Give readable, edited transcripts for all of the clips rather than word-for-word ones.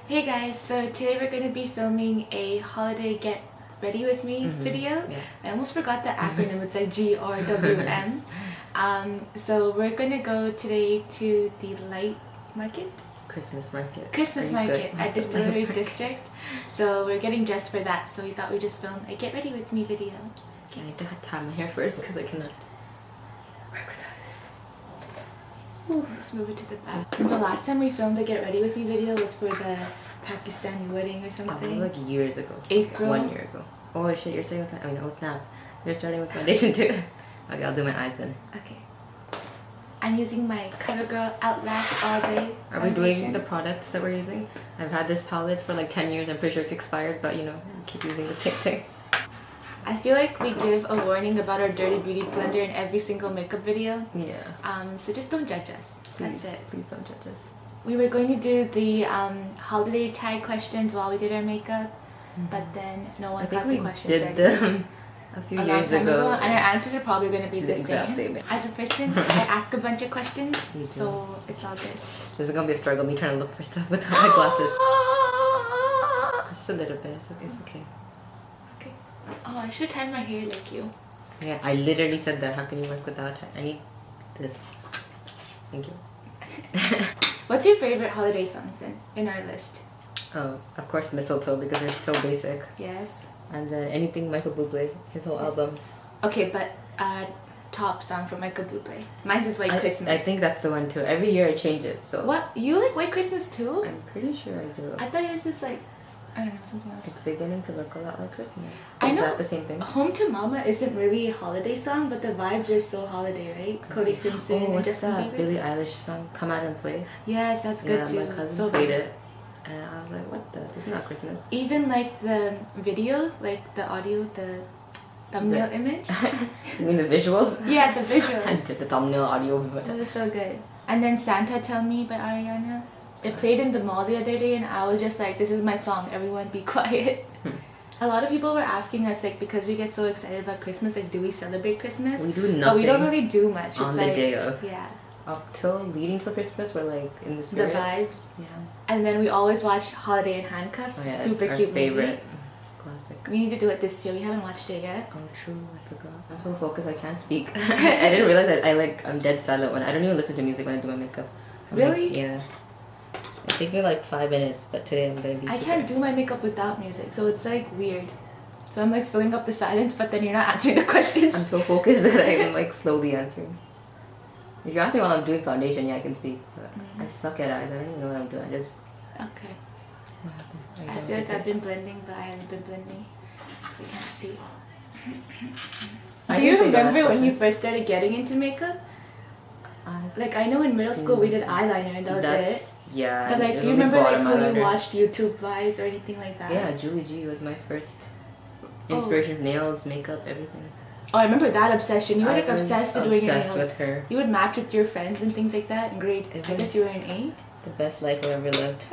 Hey guys, so today we're going to be filming a holiday get ready with me video. Yeah. I almost forgot the acronym. It's like GRWM. So we're going to go today to the light market? Christmas market. At Distillery District. So we're getting dressed for that, so we thought we'd just film a get ready with me video. Okay. I need to tie my hair first because I cannot work without this. Ooh, let's move it to the back. The last time we filmed the get ready with me video was for the Pakistani wedding or something. That was like years ago. April? Like 1 year ago. Oh shit, you're starting with, oh snap. You're starting with foundation too. Okay, I'll do my eyes then. Okay. I'm using my CoverGirl Outlast All Day Are we doing the products that we're using? I've had this palette for like 10 years. I'm pretty sure it's expired, but you know, we keep using the same thing. I feel like we give a warning about our dirty beauty blender in every single makeup video. Yeah. So just don't judge us. Please, That's it. Please don't judge us. We were going to do the holiday tag questions while we did our makeup, but then no one got the questions did ready. them a few years ago. And our answers are probably going to be the exact same. As a person, I ask a bunch of questions, so it's all good. This is going to be a struggle, me trying to look for stuff without my glasses. It's just a little bit, it's okay. Okay. Oh, I should tie my hair like you. Yeah, I literally said that. How can you work without it? I need this. Thank you. What's your favorite holiday songs then in our list? Oh, of course Mistletoe because they're so basic. Yes. And then anything Michael Bublé, his whole album. Okay, but top song from Michael Bublé. Mine's is White Christmas. I think that's the one too. Every year I change it. So what? You like White Christmas too? I'm pretty sure I do. I thought yours is like, I don't know, something else. It's beginning to look a lot like Christmas. I know. Is that the same thing? Home to Mama isn't really a holiday song, but the vibes are so holiday, right? Cody Simpson oh, and what's Justin that Bieber. Billie Eilish song? Come Out and Play. Yes, that's good too. My cousin so played good. it, and I was like, "What the? This is not Christmas." Even like the video, like the audio, the thumbnail image. You mean the visuals? Yeah, the visuals. I did the thumbnail audio. That was so good. And then Santa Tell Me by Ariana. It played in the mall the other day and I was just like, this is my song, everyone be quiet. A lot of people were asking us, like, because we get so excited about Christmas, like, do we celebrate Christmas? We do nothing. But we don't really do much. On it's the like, day of. Yeah. Up till leading till Christmas, we're like in the spirit. The vibes. Yeah. And then we always watch Holiday in Handcuffs. Oh, yeah, Super our cute favorite movie. classic. We need to do it this year. We haven't watched it yet. Oh, true. I forgot. I'm so focused I can't speak. I didn't realize that I'm dead silent when I don't even listen to music when I do my makeup. Really? Like, yeah. It takes me like 5 minutes, but today I'm gonna be. I can't do my makeup without music, so it's like weird. So I'm like filling up the silence, but then you're not answering the questions. I'm so focused that I'm like slowly answering. If you ask me while I'm doing foundation, yeah, I can speak. But I suck at eyes. I don't even know what I'm doing. I just. Okay. What happened? I feel like I've been blending, but I haven't been blending, so I can't see. Do you remember when you first started getting into makeup? Like, I know in middle school we did eyeliner and that was it. Yeah. But like, do you remember like who you watched YouTube vibes or anything like that? Yeah, Julie G was my first inspiration. Nails, makeup, everything. Oh, I remember that obsession. You were like obsessed with doing your nails. With her. You would match with your friends and things like that in grade. I guess you were in 8. The best life I ever lived.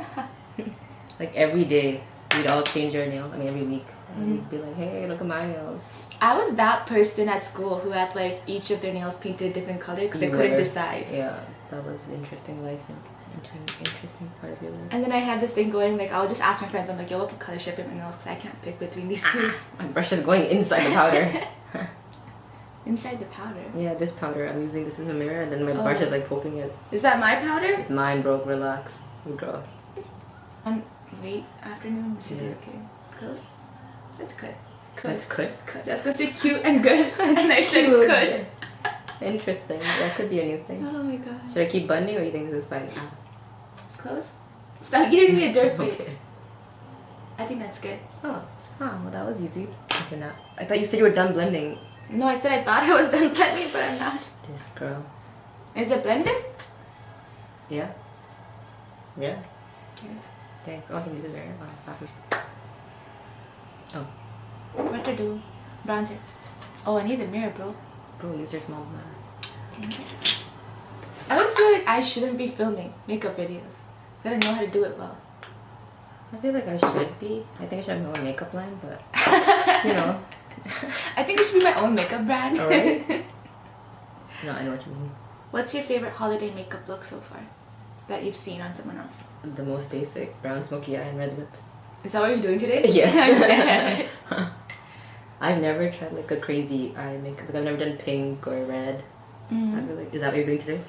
Like every day, we'd all change our nails. I mean, every week. And we'd be like, hey, look at my nails. I was that person at school who had like each of their nails painted a different color because they couldn't decide. Yeah, that was an interesting life and interesting part of your life. And then I had this thing going, like, I would just ask my friends, I'm like, yo, what color should I paint my nails? Because I can't pick between these two. My brush is going inside the powder. Inside the powder? Yeah, this powder. I'm using this as a mirror and then my brush is like poking it. Is that my powder? It's mine, bro. Relax. Girl. On late afternoon, should be okay. Close? That's good. That's good. That's gonna say cute and good. And I said good. Interesting. That could be a new thing. Oh my gosh. Should I keep bundling or you think this is fine? Close? Stop giving me a dirt face. Okay. I think that's good. Oh. Well that was easy. Okay, not. I thought you said you were done blending. No, I said I thought I was done blending, but I'm not. This girl. Is it blended? Yeah. Yeah. Okay. Thanks. Oh, I think this is very Oh. What to do? Bronzer. Oh, I need a mirror, bro. Bro, use your small mirror. I always feel like I shouldn't be filming makeup videos. I don't know how to do it well. I feel like I should be. I think I should have my own makeup line, but you know. I think it should be my own makeup brand. Alright. No, I know what you mean. What's your favorite holiday makeup look so far that you've seen on someone else? the most basic brown smoky eye and red lip. Is that what you're doing today? Yes. I'm dead. I've never tried like a crazy eye makeup. Like I've never done pink or red. I feel like, is that what you're doing today?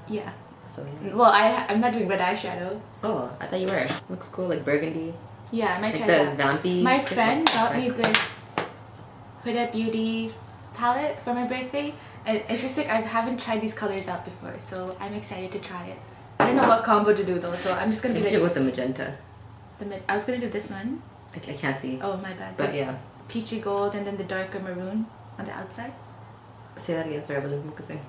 Yeah. So Well, I'm not doing red eyeshadow. oh, I thought you were. Looks cool, like burgundy. Yeah, I might Like try the that. vampy. My friend got me this Huda Beauty palette for my birthday, and it's just like I haven't tried these colors out before, so I'm excited to try it. I don't know what combo to do though, so I'm just gonna You be should like with the magenta. I was gonna do this one. I can't see. Oh my bad. But The yeah. peachy gold and then the darker maroon on the outside. Say that again. Sorry, I wasn't focusing.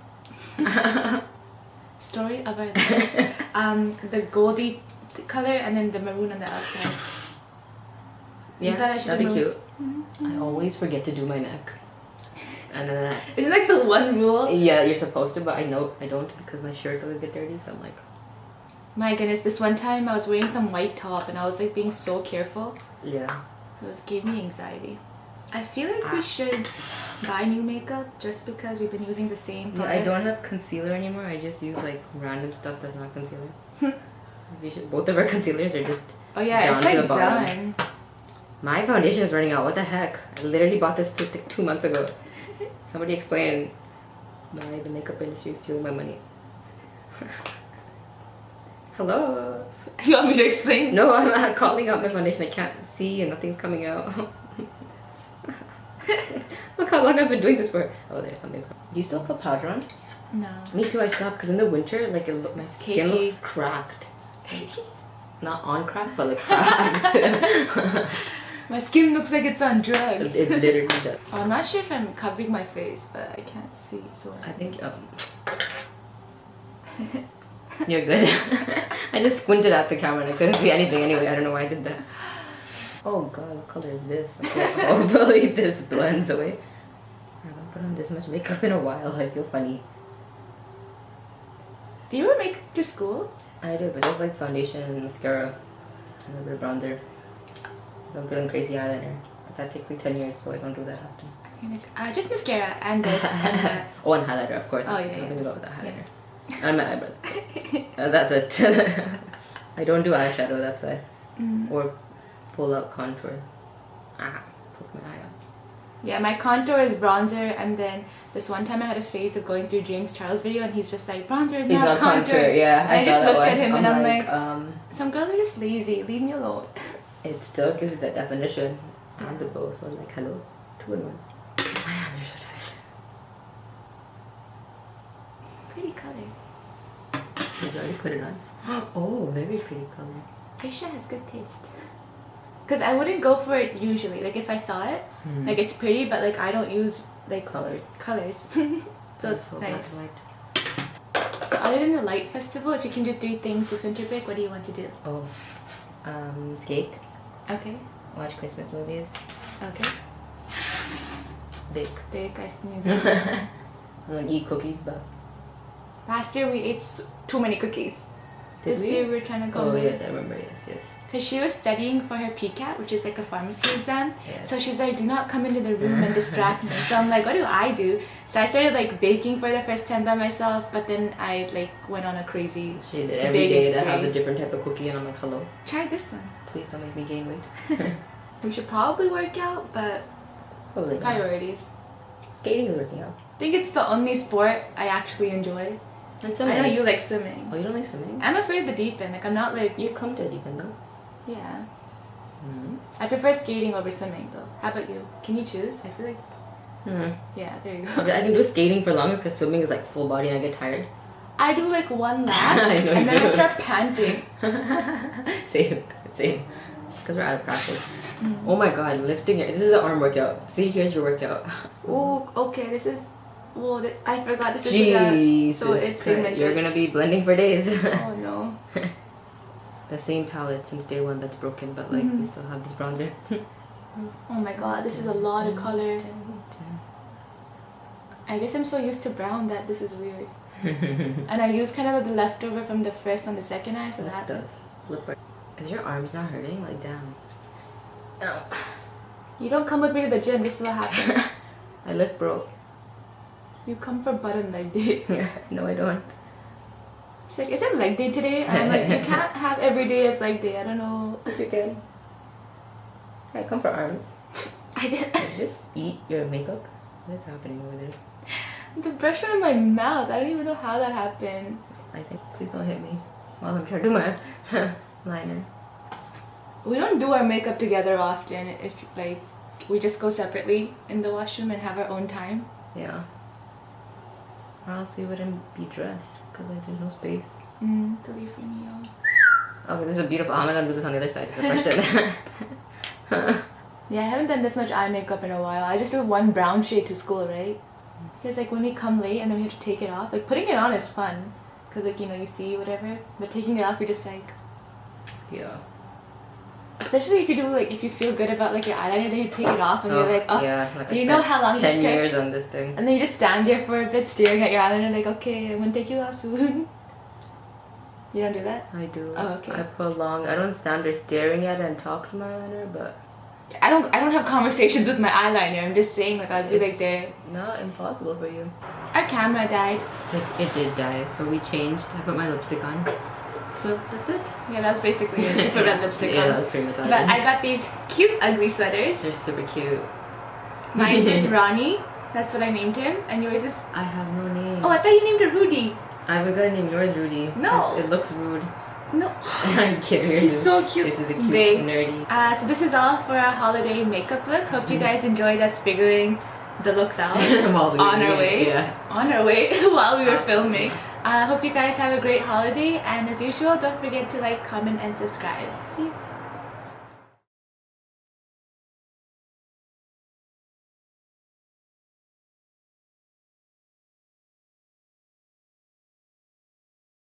Story of our lives. The goldy color and then the maroon on the outside. You Yeah, thought I should that'd be do cute. I always forget to do my neck. And then Isn't like the one rule? yeah, you're supposed to, but I know I don't because my shirt always get dirty. So I'm like, My goodness, this one time I was wearing some white top and I was like being so careful. yeah. It gave me anxiety. I feel like we should buy new makeup just because we've been using the same Yeah, products. I don't have concealer anymore. I just use like random stuff that's not concealer. We should, both of our concealers are just Oh yeah, down it's to like the bottom. done. My foundation is running out. What the heck? I literally bought this 2 months ago. Somebody explain why the makeup industry is stealing my money. Hello? You want me to explain? No, I'm not calling out my foundation. I can't see and nothing's coming out. Look how long I've been doing this for. Oh, there's something's coming. Do you still put powder on? No. Me too, I stopped because in the winter, like my skin Cakey. looks cracked. Not on crack, but like cracked. My skin looks like it's on drugs. It literally does. Oh, I'm not sure if I'm covering my face, but I can't see, so I think you're good. I just squinted at the camera and I couldn't see anything anyway. I don't know why I did that. Oh god, what color is this? Okay, hopefully this blends away. I haven't put on this much makeup in a while. I feel funny. Do you wear makeup to school? I do, but just like foundation and mascara and a bit of bronzer. If I'm feeling crazy eyeliner. But that takes like 10 years, so I don't do that often. You're like, just mascara and this and that. Oh, and highlighter, of course. Oh, I'm yeah, gonna yeah. go with that highlighter. And my eyebrows. That's it. I don't do eyeshadow, that's why. Or full out contour. Poke my eye out. Yeah, my contour is bronzer, and then this one time I had a phase of going through James Charles' video, and he's just like, bronzer is He's not contour. yeah. And I just saw that looked at one. him and I'm like, um, some girls are just lazy. Leave me alone. it still gives you the definition and the bow, so I'm like, hello, 2 in 1. My hands are so tired. Pretty color. Did you already put it on? Oh, very pretty color. Aisha has good taste. Because I wouldn't go for it usually. Like if I saw it, like it's pretty, but like I don't use like Colors. So it's so nice. black and white. So other than the light festival, if you can do 3 things this winter break, what do you want to do? Oh, skate, Okay. watch Christmas movies, Okay. bake, I sneeze. and eat cookies, but Last year we ate too many cookies. Did This we? year we're trying to go. oh yes, I remember, yes. Because she was studying for her PCAT, which is like a pharmacy exam. Yes. So she's like, do not come into the room and distract me. So I'm like, what do I do? So I started like baking for the first time by myself, but then I like went on a crazy She did every baking day to have spree. a different type of cookie, and I'm like, hello, Try this one. please don't make me gain weight. We should probably work out, but Probably not. priorities. Skating is working out. I think it's the only sport I actually enjoy. And I know you like swimming. Oh, you don't like swimming? I'm afraid of the deep end. Like I'm not like, You come to a deep end though. yeah. Mm-hmm. I prefer skating over swimming though. How about you? Can you choose? I feel like, yeah, there you go. I can do skating for longer because swimming is like full body and I get tired. I do like one lap I know and you then I do. start panting. Same. Because we're out of practice. Oh my god, lifting it. This is an arm workout. See, here's your workout. Oh, okay. This is. Well, I forgot this is Jesus so it's Christ. pigmented. You're gonna be blending for days. Oh no. The same palette since day 1 that's broken, but like we still have this bronzer. Oh my god, this is a lot of color. I guess I'm so used to brown that this is weird. And I use kind of the leftover from the first on the second eye, so What that. the flipper? Is your arms not hurting? Like, damn. No. You don't come with me to the gym. This is what happens. I lift, bro. You come for button like this. No, I don't. She's like, is it leg day today? And I'm like, you can't have every day as leg day. I don't know. Yes, you can. I come for arms. Just eat your makeup. What is happening over there? The brush in my mouth. I don't even know how that happened. I think, please don't hit me while I'm trying to do my liner. We don't do our makeup together often. If like, we just go separately in the washroom and have our own time. Yeah. Or else we wouldn't be dressed because like there's no space. Delete for me, y'all. Okay, this is a beautiful. How am I gonna do this on the other side? It's the first time. Yeah, I haven't done this much eye makeup in a while. I just do one brown shade to school, right? Because like when we come late and then we have to take it off, like putting it on is fun. Because like, you know, you see whatever. But taking it off, you're just like... Yeah. Especially if you do like, if you feel good about like your eyeliner, then you take it off and you're like, oh, yeah, like do you know how long 10 this years took? on this thing. And then you just stand there for a bit staring at your eyeliner like, okay, I'm gonna take you off soon. You don't do that? I do. Oh, okay. I prolong. I don't stand there staring at it and talk to my eyeliner, but I don't have conversations with my eyeliner. I'm just saying like I'll be like there. Not impossible for you. Our camera died. It did die, so we changed. I put my lipstick on. So that's it? Yeah, that's basically it. She put red lipstick on. Yeah, that was pretty much all. But I got these cute ugly sweaters. They're super cute. Mine is Ronnie. That's what I named him. And yours is... I have no name. Oh, I thought you named it Rudy. I was gonna name yours Rudy. No. It looks rude. No. I'm kidding. He's so cute. This is a cute, Big. nerdy. So this is all for our holiday makeup look. Hope you guys enjoyed us figuring the looks out While we were on our way. Yeah. On our way while we were filming. Hope you guys have a great holiday. And as usual, don't forget to like, comment, and subscribe. Peace.